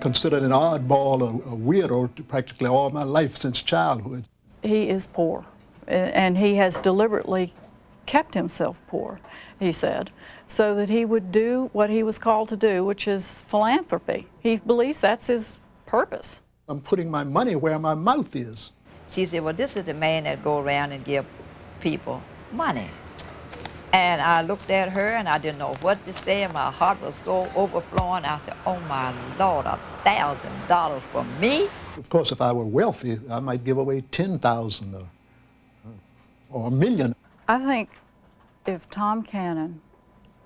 considered an oddball, a weirdo practically all my life since childhood. He is poor, and he has deliberately kept himself poor, he said, so that he would do what he was called to do, which is philanthropy. He believes that's his purpose. I'm putting my money where my mouth is. She said, well, this is the man that go around and give people money. And I looked at her and I didn't know what to say, and my heart was so overflowing. I said, oh my Lord, $1,000 for me? Of course, if I were wealthy, I might give away 10,000 or $1 million. I think if Tom Cannon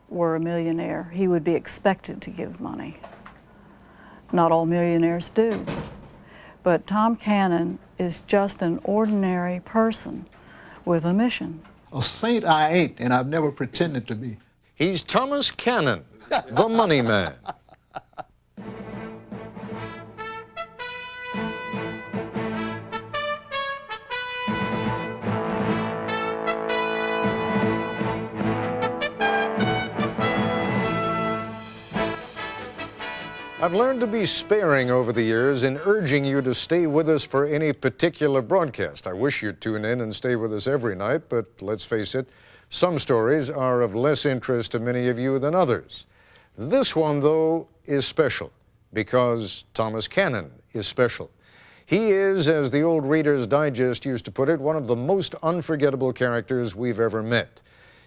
were a millionaire, he would be expected to give money. Not all millionaires do. But Tom Cannon is just an ordinary person with a mission. A saint I ain't, and I've never pretended to be. He's Thomas Cannon, the money man. I've learned to be sparing over the years in urging you to stay with us for any particular broadcast. I wish you'd tune in and stay with us every night, but let's face it, some stories are of less interest to many of you than others. This one, though, is special because Thomas Cannon is special. He is, as the old Reader's Digest used to put it, one of the most unforgettable characters we've ever met.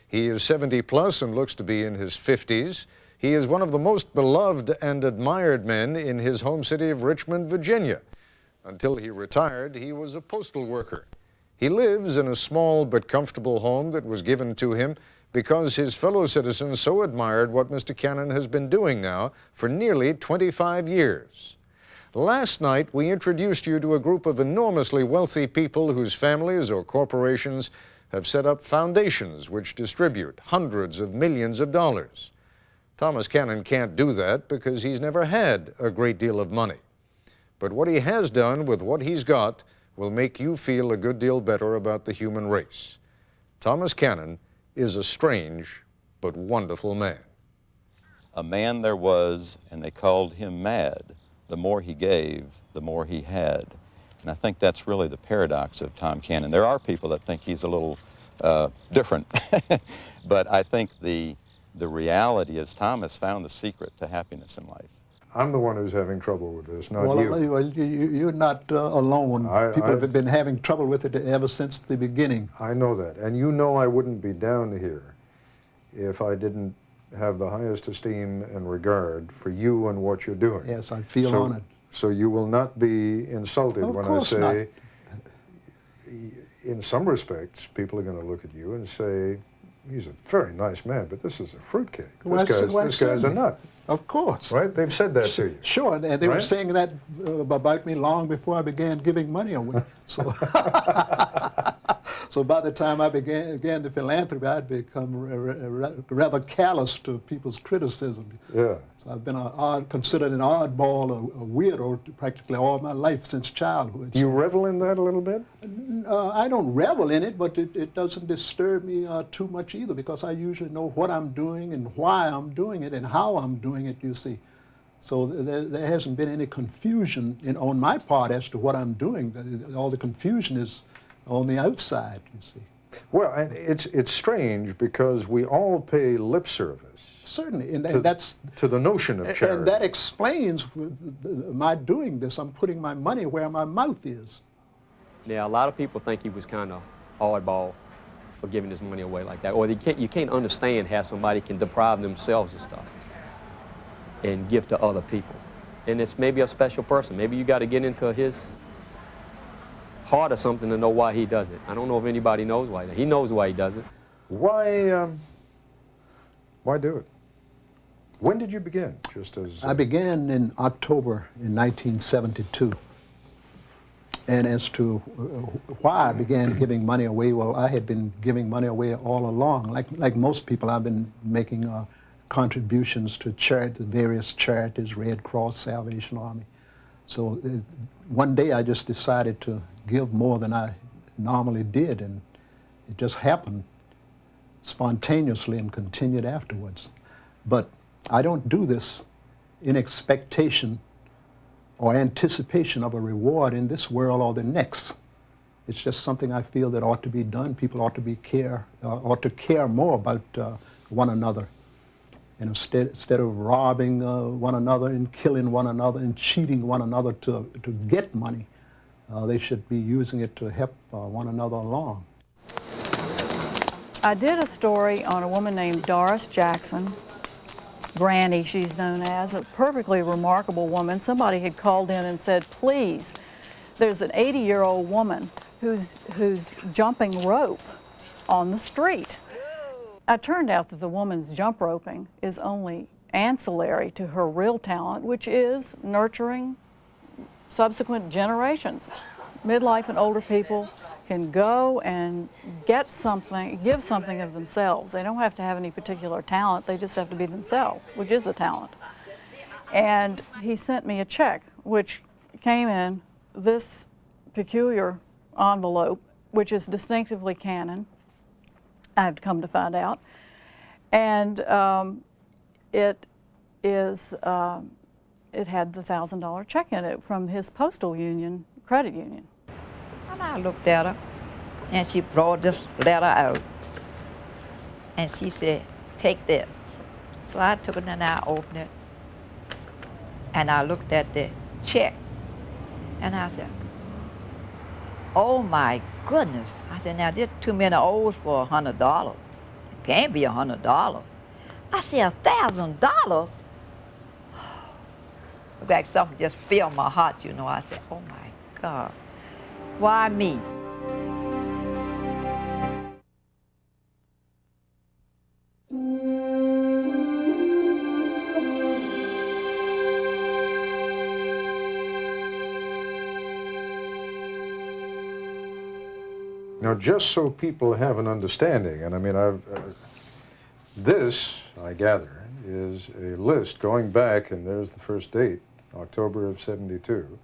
He is 70 plus and looks to be in his 50s. He is one of the most beloved and admired men in his home city of Richmond, Virginia. Until he retired, he was a postal worker. He lives in a small but comfortable home that was given to him because his fellow citizens so admired what Mr. Cannon has been doing now for nearly 25 years. Last night, we introduced you to a group of enormously wealthy people whose families or corporations have set up foundations which distribute hundreds of millions of dollars. Thomas Cannon can't do that because he's never had a great deal of money. But what he has done with what he's got will make you feel a good deal better about the human race. Thomas Cannon is a strange but wonderful man. A man there was, and they called him mad. The more he gave, the more he had. And I think that's really the paradox of Tom Cannon. There are people that think he's a little different, but I think the reality is Tom has found the secret to happiness in life. I'm the one who's having trouble with this, not Well, you. You're not alone. People have been having trouble with it ever since the beginning. I know that, and you know I wouldn't be down here if I didn't have the highest esteem and regard for you and what you're doing. Yes, I feel honored. So you will not be insulted when I say, in some respects, people are going to look at you and say, he's a very nice man, but this is a fruitcake. This guy's a nut. Of course. Right? They've said that to you. Sure, and they were saying that about me long before I began giving money away. So, so by the time I began the philanthropy, I'd become rather callous to people's criticism. Yeah. So I've been considered an oddball, a weirdo practically all my life since childhood. Do you revel in that a little bit? I don't revel in it, but it doesn't disturb me too much either, because I usually know what I'm doing and why I'm doing it and how I'm doing it, you see. So there hasn't been any confusion on my part as to what I'm doing. All the confusion is on the outside, you see. Well, and it's strange because we all pay lip service. Certainly, and that's to the notion of charity. And that explains my doing this. I'm putting my money where my mouth is. Yeah, a lot of people think he was kind of oddball for giving his money away like that, or you can't understand how somebody can deprive themselves of stuff and give to other people. And it's maybe a special person. Maybe you got to get into his heart or something to know why he does it. I don't know if anybody knows why. He knows why he does it. Why do it? When did you begin? I began in October in 1972. And as to why I began giving money away, well, I had been giving money away all along. Like most people, I've been making contributions to various charities, Red Cross, Salvation Army. So one day I just decided to give more than I normally did, and it just happened spontaneously and continued afterwards. But I don't do this in expectation or anticipation of a reward in this world or the next. It's just something I feel that ought to be done. People ought to care more about one another. And instead of robbing one another and killing one another and cheating one another to get money, they should be using it to help one another along. I did a story on a woman named Doris Jackson, Granny she's known as, a perfectly remarkable woman. Somebody had called in and said, please, there's an 80-year-old woman who's jumping rope on the street. It turned out that the woman's jump roping is only ancillary to her real talent, which is nurturing subsequent generations. Midlife and older people can go and get something, give something of themselves. They don't have to have any particular talent, they just have to be themselves, which is a talent. And he sent me a check, which came in this peculiar envelope, which is distinctively Canon, I've come to find out. And it had the $1,000 check in it from his postal union, credit union. And I looked at her, and she brought this letter out, and she said, take this. So I took it and I opened it, and I looked at the check, and I said, oh my goodness. I said, now there's too many O's for $100. It can't be $100. I said, $1,000? Like something just filled my heart, you know. I said, oh my God, why me? Now, just so people have an understanding, and I mean, this, I gather, is a list going back, and there's the first date, October of '72.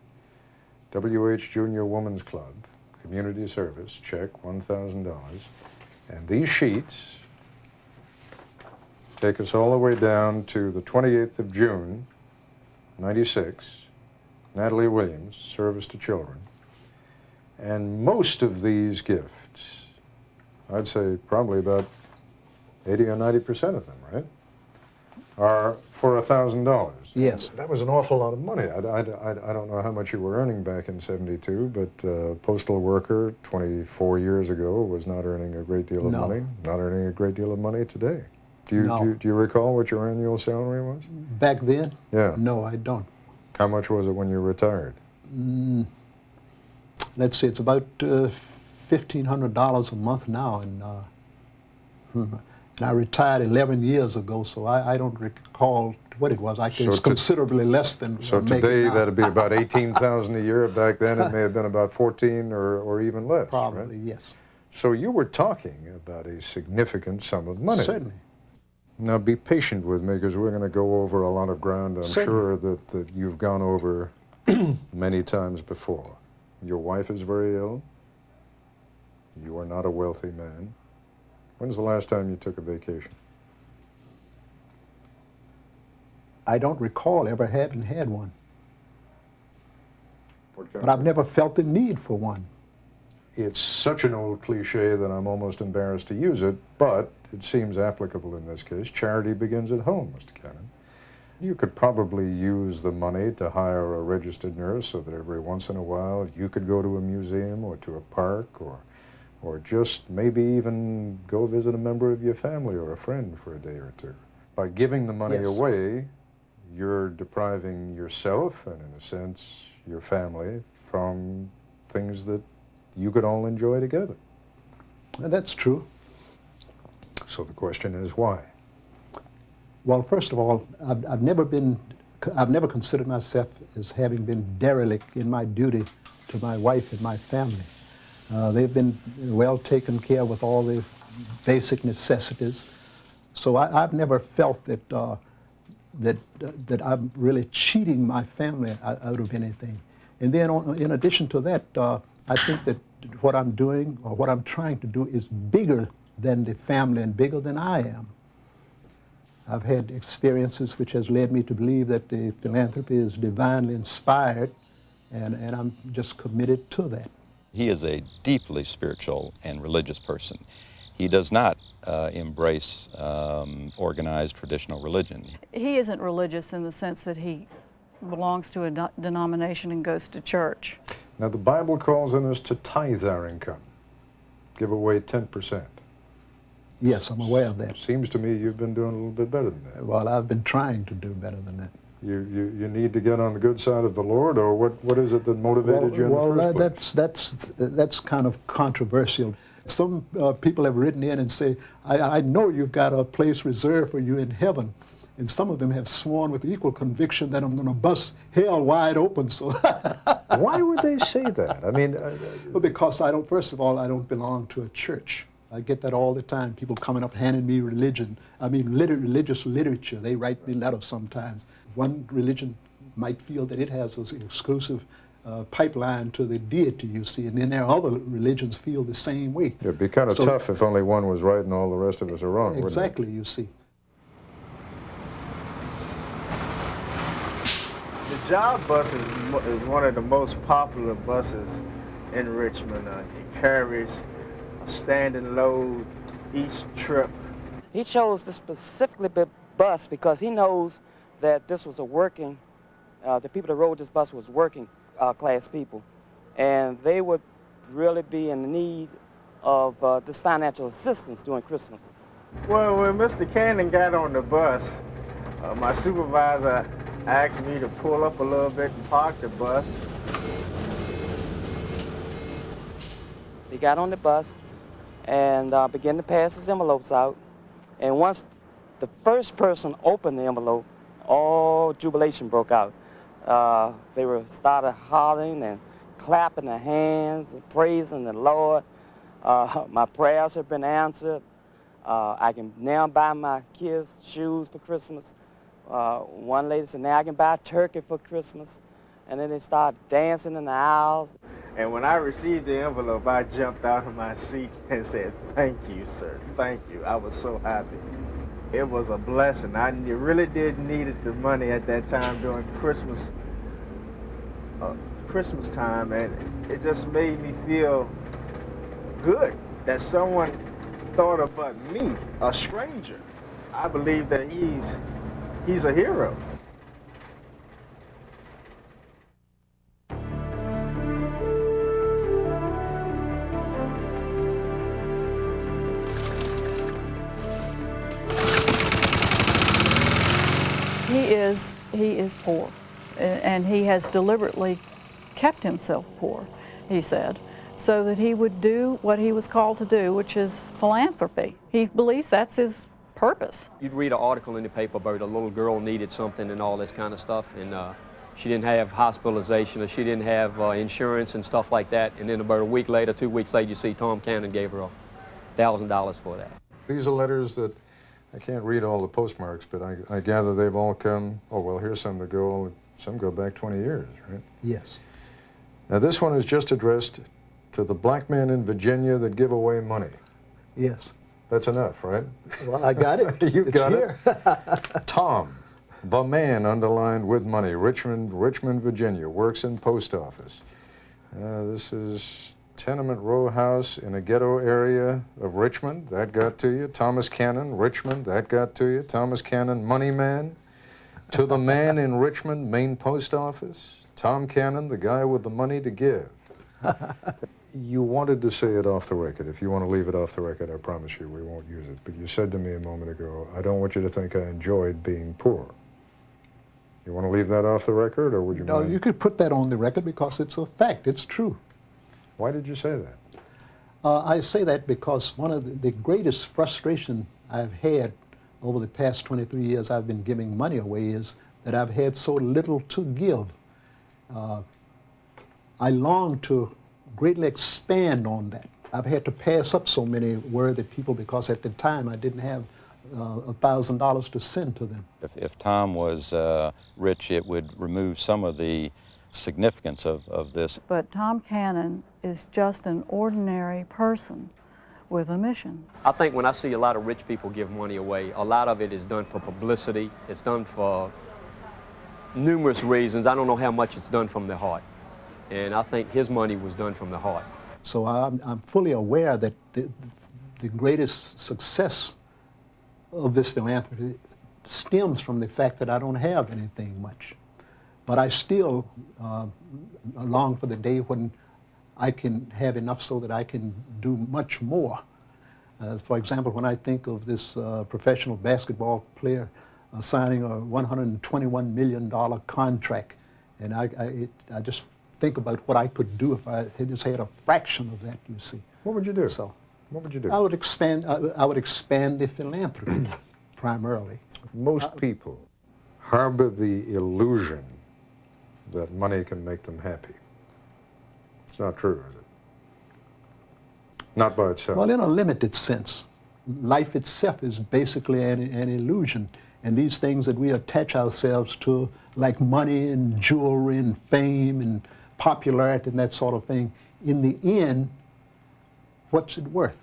WH Junior Women's Club, community service, check, $1,000. And these sheets take us all the way down to the 28th of June, '96, Natalie Williams, service to children. And most of these gifts, I'd say probably about 80 or 90% of them, right, are for $1,000. Yes. That was an awful lot of money. I don't know how much you were earning back in '72, but postal worker 24 years ago was not earning a great deal of money, not earning a great deal of money today. Do you recall what your annual salary was? Back then? Yeah. No, I don't. How much was it when you retired? Let's see, it's about $1,500 a month now, and I retired 11 years ago, so I don't recall what it was. It's considerably less than. So today that'd be about $18,000 a year. Back then it may have been about 14 or even less. Probably, right? yes. So you were talking about a significant sum of money. Certainly. Now be patient with me, because we're going to go over a lot of ground I'm sure that you've gone over many times before. Your wife is very ill. You are not a wealthy man. When's the last time you took a vacation? I don't recall ever having had one. But I've never felt the need for one. It's such an old cliche that I'm almost embarrassed to use it, but it seems applicable in this case. Charity begins at home, Mr. Cannon. You could probably use the money to hire a registered nurse so that every once in a while you could go to a museum or to a park, or just maybe even go visit a member of your family or a friend for a day or two. By giving the money away, you're depriving yourself and, in a sense, your family from things that you could all enjoy together. That's true. So the question is, why? Well, first of all, I've never considered myself as having been derelict in my duty to my wife and my family. They've been well taken care of with all the basic necessities. So I've never felt that that I'm really cheating my family out of anything. And then in addition to that, I think that what I'm doing or what I'm trying to do is bigger than the family and bigger than I am. I've had experiences which has led me to believe that the philanthropy is divinely inspired, and I'm just committed to that. He is a deeply spiritual and religious person. He does not embrace organized traditional religion. He isn't religious in the sense that he belongs to a denomination and goes to church. Now, the Bible calls on us to tithe our income, give away 10%. Yes, I'm aware of that. Seems to me you've been doing a little bit better than that. Well, I've been trying to do better than that. You need to get on the good side of the Lord, or what is it that motivated you in the first place? That's kind of controversial. Some people have written in and say, I know you've got a place reserved for you in heaven. And some of them have sworn with equal conviction that I'm going to bust hell wide open. So Why would they say that? I mean, well, because first of all, I don't belong to a church. I get that all the time. People coming up handing me religious literature. They write me letters sometimes. One religion might feel that it has an exclusive pipeline to the deity, you see, and then there are other religions feel the same way. it'd be kind of tough if only one was right and all the rest of us are wrong, wouldn't it? Exactly, you see. The job bus is one of the most popular buses in Richmond. It carries a standing load each trip. He chose the specifically bus because he knows that this was a working, the people that rode this bus was working class people, and they would really be in need of this financial assistance during Christmas. Well, when Mr. Cannon got on the bus, my supervisor asked me to pull up a little bit and park the bus. He got on the bus and began to pass his envelopes out, and once the first person opened the envelope, all jubilation broke out. They started hollering and clapping their hands and praising the Lord. My prayers have been answered. I can now buy my kids shoes for Christmas. One lady said, now I can buy a turkey for Christmas. And then they started dancing in the aisles. And when I received the envelope, I jumped out of my seat and said, "Thank you, sir, thank you." I was so happy. It was a blessing. I really did needed the money at that time during Christmas time, and it just made me feel good that someone thought about me, a stranger. I believe that he's a hero. He is poor, and he has deliberately kept himself poor, he said, so that he would do what he was called to do, which is philanthropy. He believes that's his purpose. You'd read an article in the paper about a little girl needed something and all this kind of stuff, and she didn't have hospitalization, or she didn't have insurance and stuff like that, and then about a week later, 2 weeks later, you see Tom Cannon gave her $1,000 for that. These are letters that I can't read all the postmarks, but I gather they've all come, oh, well, here's some that go, some go back 20 years, right? Yes. Now, this one is just addressed to the black men in Virginia that give away money. Yes. That's enough, right? Well, I got it. You It's got here. it. Tom, the man underlined with money, Richmond, Virginia, works in post office. This is tenement row house in a ghetto area of Richmond. That got to you. Thomas Cannon, Richmond. That got to you. Thomas Cannon, money man. To the man in Richmond, main post office. Tom Cannon, the guy with the money to give. You wanted to say it off the record. If you want to leave it off the record, I promise you we won't use it. But you said to me a moment ago, I don't want you to think I enjoyed being poor. You want to leave that off the record, or would you No, mind? you could put that on the record because it's a fact. It's true. Why did you say that? I say that because one of the greatest frustration I've had over the past 23 years I've been giving money away is that I've had so little to give. I long to greatly expand on that. I've had to pass up so many worthy people because at the time I didn't have $1,000 to send to them. If Tom was rich, it would remove some of the significance of this. But Tom Cannon is just an ordinary person with a mission. I think when I see a lot of rich people give money away, a lot of it is done for publicity. It's done for numerous reasons. I don't know how much it's done from the heart. And I think his money was done from the heart. So I'm fully aware that the greatest success of this philanthropy stems from the fact that I don't have anything much. But I still long for the day when I can have enough so that I can do much more. For example, when I think of this professional basketball player signing a $121 million contract, and I just think about what I could do if I had just had a fraction of that, you see. What would you do? So, what would you do? I would expand the philanthropy primarily. Most people harbor the illusion that money can make them happy. It's not true, is it? Not by itself. Well, in a limited sense. Life itself is basically an illusion. And these things that we attach ourselves to, like money and jewelry and fame and popularity and that sort of thing, in the end, what's it worth?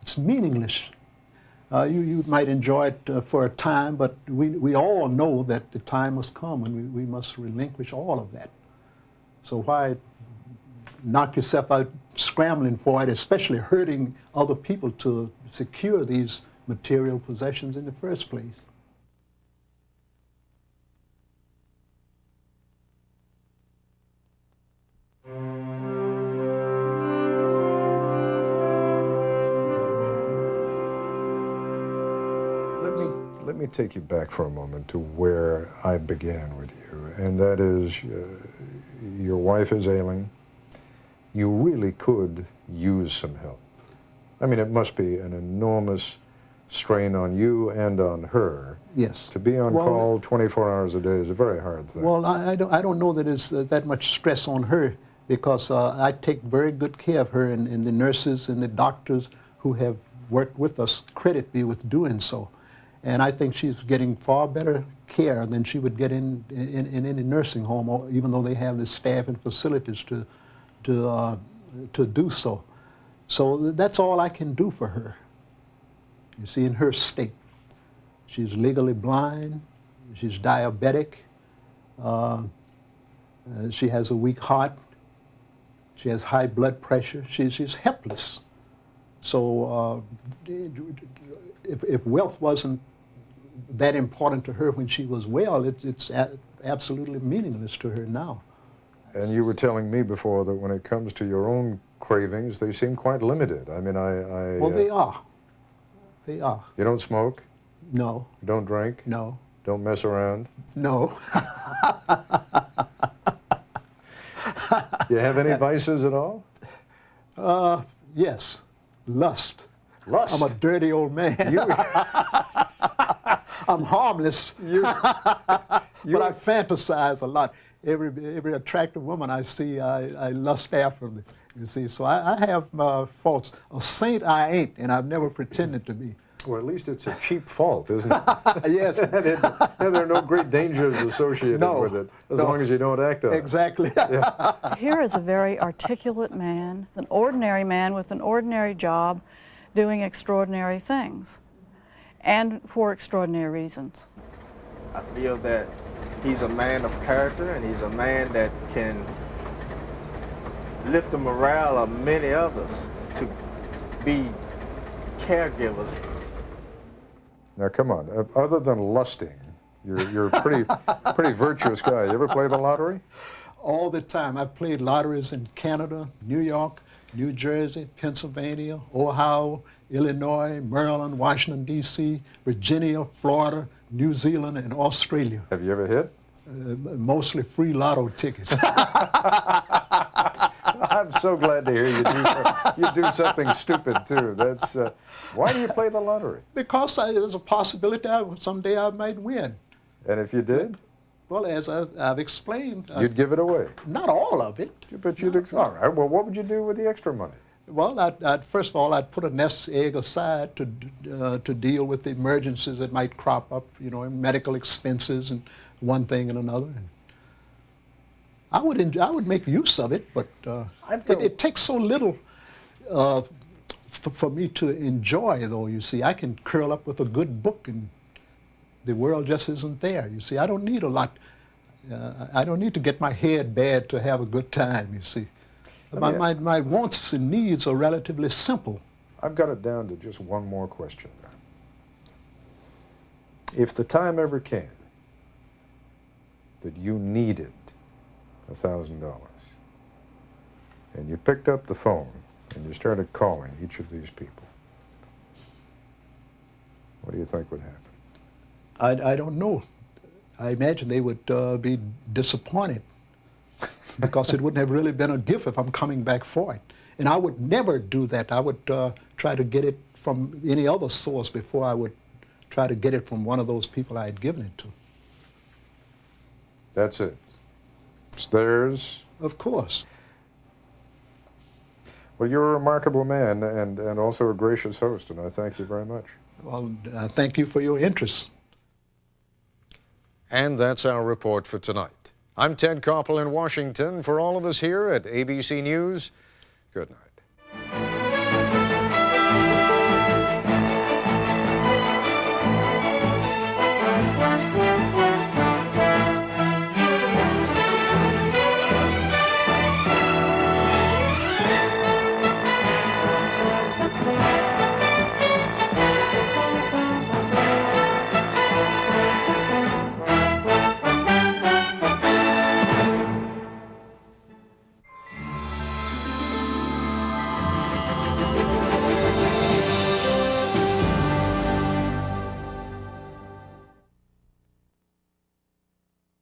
It's meaningless. You might enjoy it for a time, but we all know that the time must come when we must relinquish all of that. So why knock yourself out scrambling for it, especially hurting other people to secure these material possessions in the first place? Let me take you back for a moment to where I began with you, and that is your wife is ailing. You really could use some help. I mean, it must be an enormous strain on you and on her. Yes. To be on call 24 hours a day is a very hard thing. Well, I don't know that it's that much stress on her, because I take very good care of her, and the nurses and the doctors who have worked with us credit me with doing so. And I think she's getting far better care than she would get in any nursing home, or even though they have the staff and facilities to do so. So that's all I can do for her. You see, in her state, she's legally blind, she's diabetic, she has a weak heart, she has high blood pressure, she's helpless. So if wealth wasn't that important to her when she was well, it's absolutely meaningless to her now. And you were telling me before that when it comes to your own cravings, they seem quite limited. I mean, Well, they are. They are. You don't smoke? No. You don't drink? No. Don't mess around? No. You have any vices at all? Yes. Lust. Lust? I'm a dirty old man. I'm harmless. But I fantasize a lot. Every attractive woman I see, I lust after them. You see, so I have faults. A saint I ain't, and I've never pretended to be. Well, at least it's a cheap fault, isn't it? Yes. And there are no great dangers associated with it, as long as you don't act on it. Exactly. Here is a very articulate man, an ordinary man with an ordinary job, doing extraordinary things, and for extraordinary reasons. I feel that he's a man of character, and he's a man that can lift the morale of many others to be caregivers. Now, come on. Other than lusting, you're a pretty virtuous guy. You ever play the lottery? All the time. I've played lotteries in Canada, New York, New Jersey, Pennsylvania, Ohio, Illinois, Maryland, Washington, D.C., Virginia, Florida, New Zealand, and Australia. Have you ever hit? Mostly free lotto tickets. I'm so glad to hear you do something stupid, too. That's why do you play the lottery? Because there's a possibility someday I might win. And if you did? Well, as I've explained. You'd give it away? Not all of it. But you'd, all right, well, what would you do with the extra money? Well, first of all, I'd put a nest egg aside to deal with the emergencies that might crop up, you know, medical expenses and one thing and another. And I would make use of it, but it takes so little for me to enjoy, though, you see. I can curl up with a good book and the world just isn't there, you see. I don't need a lot. I don't need to get my head bad to have a good time, you see. My wants and needs are relatively simple. I've got it down to just one more question. If the time ever came that you needed $1,000 and you picked up the phone and you started calling each of these people, what do you think would happen? I don't know. I imagine they would be disappointed because it wouldn't have really been a gift if I'm coming back for it. And I would never do that. I would try to get it from any other source before I would try to get it from one of those people I had given it to. That's it. It's theirs. Of course. Well, you're a remarkable man and also a gracious host, and I thank you very much. Well, thank you for your interest. And that's our report for tonight. I'm Ted Koppel in Washington. For all of us here at ABC News, good night.